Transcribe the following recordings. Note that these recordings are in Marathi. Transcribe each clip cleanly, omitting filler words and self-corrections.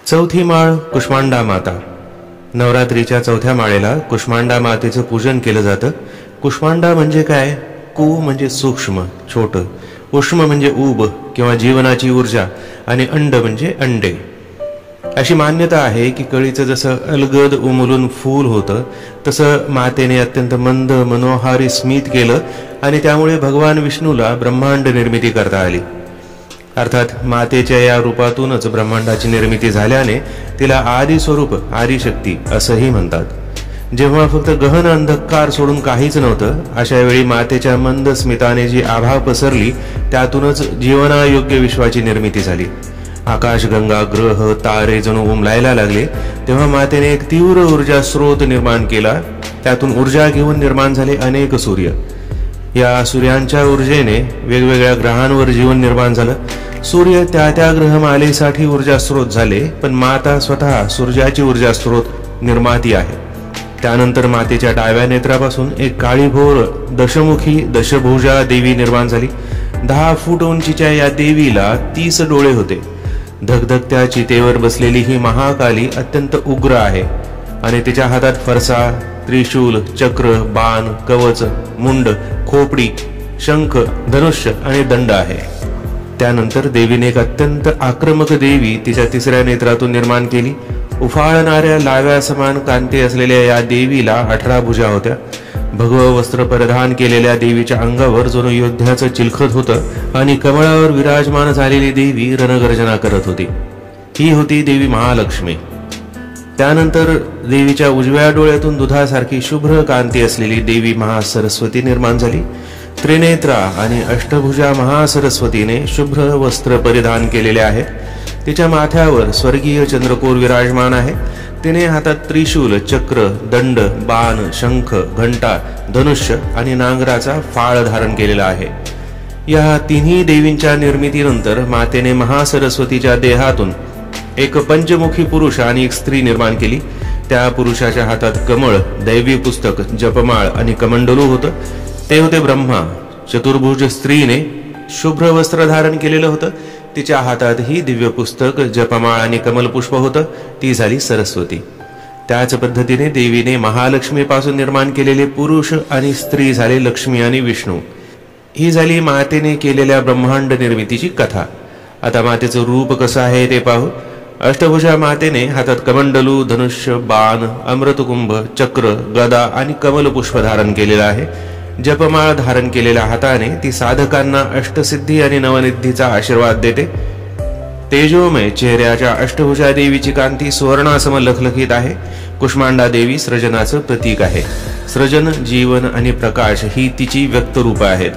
चौथी माळ कुष्मांडा माता. नवरात्रीच्या चौथ्या माळेला कुष्मांडा मातेचं पूजन केलं जातं. कुष्मांडा म्हणजे काय? कु म्हणजे सूक्ष्म, छोटं, उष्म म्हणजे ऊब किंवा जीवनाची ऊर्जा, आणि अंड म्हणजे अंडे. अशी मान्यता आहे की कळीचं जसं अलगद उमलून फूल होतं तसं मातेने अत्यंत मंद मनोहारी स्मित केलं आणि त्यामुळे भगवान विष्णूला ब्रह्मांड निर्मिती करता आली. अर्थात मातेच्या या रूपातूनच ब्रह्मांडाची निर्मिती झाल्याने तिला आदि स्वरूप, आदिशक्ती असंही म्हणतात. जेव्हा फक्त गहन अंधकार सोडून काहीच नव्हतं, अशा वेळी मातेच्या मंद स्मिताने जी आभा पसरली त्यातूनच जीवनायोग्य विश्वाची निर्मिती झाली. आकाश, गंगा, ग्रह, तारे जणू उमलायला लागले. तेव्हा मातेने एक तीव्र ऊर्जा स्रोत निर्माण केला. त्यातून ऊर्जा घेऊन निर्माण झाले अनेक सूर्य. या सूर्यांच्या ऊर्जेने वेगवेगळ्या ग्रहांवर जीवन निर्माण झालं. सूर्य त्या ग्रहमालेसाठी ऊर्जा स्रोत झाले, पण माता स्वतः सूर्याची ऊर्जा स्रोत निर्माती आहे. त्यानंतर मातेच्या डाव्या नेत्रापासून एक काळीभोर दशमुखी दशभुजा देवी निर्माण झाली. 10 फूट उंचीच्या या देवीला 30 डोळे होते. धगधगत्या चितेवर बसलेली ही महाकाली अत्यंत उग्र आहे आणि तिच्या हातात फरसा, त्रिशूल, चक्र, बाण, कवच, मुंड, खोपडी, शंख, धनुष्य आणि दंड आहे. त्यानंतर देवीने एक अत्यंत आक्रमक देवी तिच्या 3ऱ्या नेत्रातून निर्माण केली. उफाळणाऱ्या लाव्या समान कांती असलेल्या या देवीला 18 भुजा होत्या. भगव वस्त्र परिधान केलेल्या देवीच्या अंगावर जणू योद्ध्याचं चिलखत होतं आणि कमळावर विराजमान झालेली देवी रणगर्जना करत होती. ही होती देवी महालक्ष्मी. त्यानंतर देवीच्या उजव्या डोळ्यातून दुधासारखी शुभ्र कांती असलेली देवी महासरस्वती निर्माण झाली. त्रिनेत्रा आणि अष्टभुजा महासरस्वतीने शुभ्र वस्त्र परिधान केलेले आहेत. तिच्या माथ्यावर स्वर्गीय चंद्रकोर विराजमान आहे. तिने हातात त्रिशूल, चक्र, दंड, बाण, शंख, घंटा, धनुष्य आणि नांगराचा फाळ धारण केलेला आहे. या तिन्ही देवींच्या निर्मितीनंतर मातेने महासरस्वतीच्या देहातून एक पंचमुखी पुरुष आणि एक स्त्री निर्माण केली. त्या पुरुषाच्या हातात कमळ, दैवी पुस्तक, जपमाळ आणि कमंडलू होतं. ते होते ब्रह्मा. चतुर्भुज स्त्रीने शुभ्र वस्त्र धारण केलेलं होतं. तिच्या हातातही दिव्य पुस्तक, जपमाळ आणि कमलपुष्प होतं. ती झाली सरस्वती. त्याच पद्धतीने देवीने महालक्ष्मीपासून निर्माण केलेले पुरुष आणि स्त्री झाले लक्ष्मी आणि विष्णू. ही झाली मातेने केलेल्या ब्रह्मांड निर्मितीची कथा. आता मातेचं रूप कसं आहे ते पाहू. अष्टभुजा मातेने हातात कमंडलू, धनुष्य, बाण, अमृतकुंभ, चक्र, गदा आणि कमलपुष्प धारण केलेलं आहे. जपमाळ धारण केलेल्या हाताने ती साधकांना अष्टसिद्धी आणि नवनिद्धीचा आशीर्वाद देते. तेजोमय चेहऱ्याच्या अष्टभुजा देवीची कांती सुवर्णासम लखलखीत आहे. कुष्मांडा देवी सृजनाचं प्रतीक आहे. सृजन, जीवन आणि प्रकाश ही तिची व्यक्त रूप आहेत.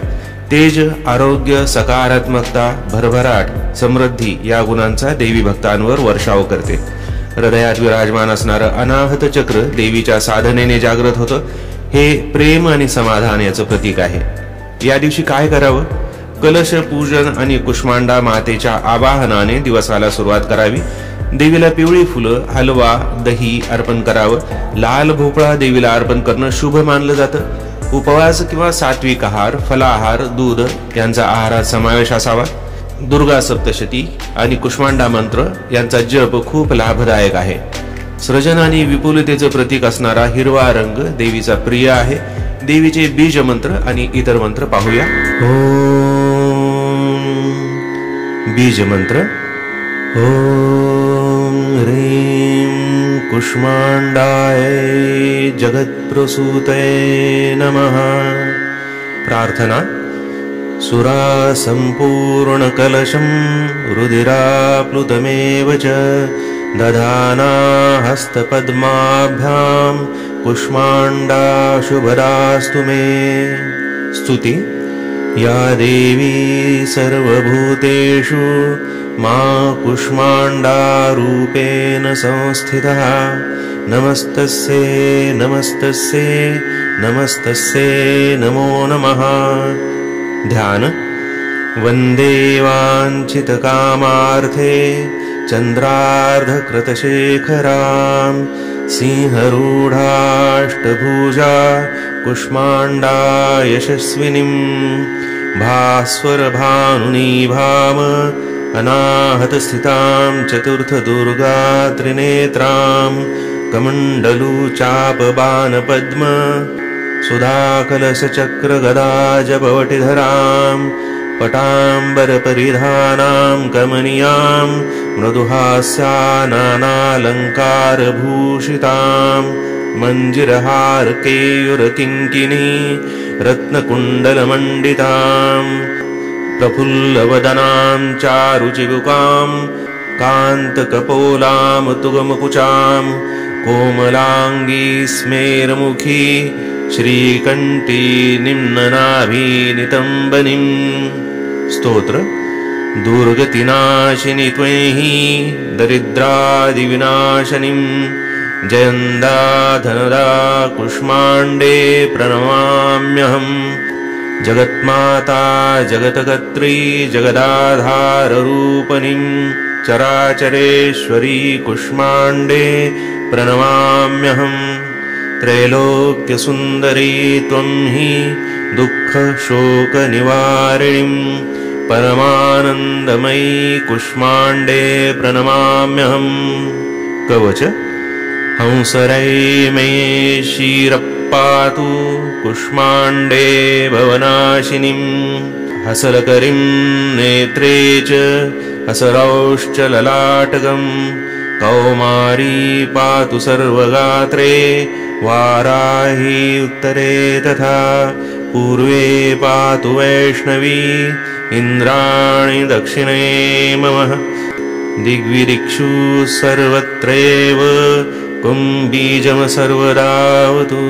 तेज, आरोग्य, सकारात्मकता, भरभराट, समृद्धी या गुणांचा देवी भक्तांवर वर्षाव करते. हृदयात विराजमान असणारं अनाहत चक्र देवीच्या साधनेने जागृत होतं. हे प्रेम आणि समाधान याचं प्रतीक आहे. या दिवशी काय करावं? कलश पूजन आणि कुष्मांडा मातेच्या आवाहनाने दिवसाला सुरुवात करावी. देवीला पिवळी फुलं, हलवा, दही अर्पण करावं. लाल भोपळा देवीला अर्पण करणं शुभ मानलं जातं. उपवास किंवा सात्विक आहार, फलाहार, दूध यांचा आहारात समावेश असावा. दुर्गा सप्तशती आणि कुष्मांडा मंत्र यांचा जप खूप लाभदायक आहे. सृजन आणि विपुलतेचं प्रतीक असणारा हिरवा रंग देवीचा प्रिय आहे. देवीचे बीज मंत्र आणि इतर मंत्र पाहूया. ओम बीज मंत्र. ओम ह्रीं कुष्मांडाय जगत्प्रसूतये नमः. प्रार्थना. सुरा संपूर्ण कलशं रुधिराप्लुतमेव च दधाना हस्तपद्माभ्यां कुष्मांडा शुभदास्तु मे. स्तुति. या देवी सर्वभूतेषु मा कुष्मांडा रूपेण संस्थितः. नमस्तस्यै नमस्तस्यै नमस्तस्यै नमो नमः. ध्यान. वंदे वाञ्छितकामार्थे चंद्रार्धकृतशेखरां सिंहरूढाष्टभुजा कुष्मांडा यशस्विनीं भास्वरभानुनिभाम अनाहतस्थितां चतुर्थदुर्गा त्रिनेत्रां कमण्डलुचापबाणपद्म सुधाकलशचक्रगदाजपवटिधरां पटाम्बरपरिधानां कमनीयां मृदुहास्यानानालङ्कारभूषितां मञ्जिरहारकेयुरकिङ्किणी रत्नकुण्डलमण्डितां प्रफुल्लवदनां चारुचिबुकां कान्तकपोलां तुगमकुचां कोमलाङ्गी स्मेरमुखी श्रीकण्ठी निम्ननाभिनितम्बनीं स्तोत्र दुर्गतिनाशिनि त्वयि दरिद्रादिविनाशनीं जयन्दा धनदा कुष्माण्डे प्रणमाम्यहम् जगन्माता जगत्कर्त्री जगदाधाररूपिणीं चराचरेश्वरी कुष्माण्डे प्रणमाम्यहम् त्रैलोक्यसुन्दरी त्वं हि दुःखशोकनिवारिणीं परमानन्दमयी कुष्माण्डे प्रणमाम्यहम् कवच हंसरै मे शिरप्पातु कुष्माण्डे भवनाशिनीं हसलकरीं नेत्रे च हसरौश्च ललाटकम् कौमारी पातु सर्वगात्रे वाराही उत्तरे तथा पूर्वे पातु वैष्णवी इन्द्राणी दक्षिणे मम दिग्विदिक्षु सर्वत्रैव कुम्बीजं सर्वदावतु।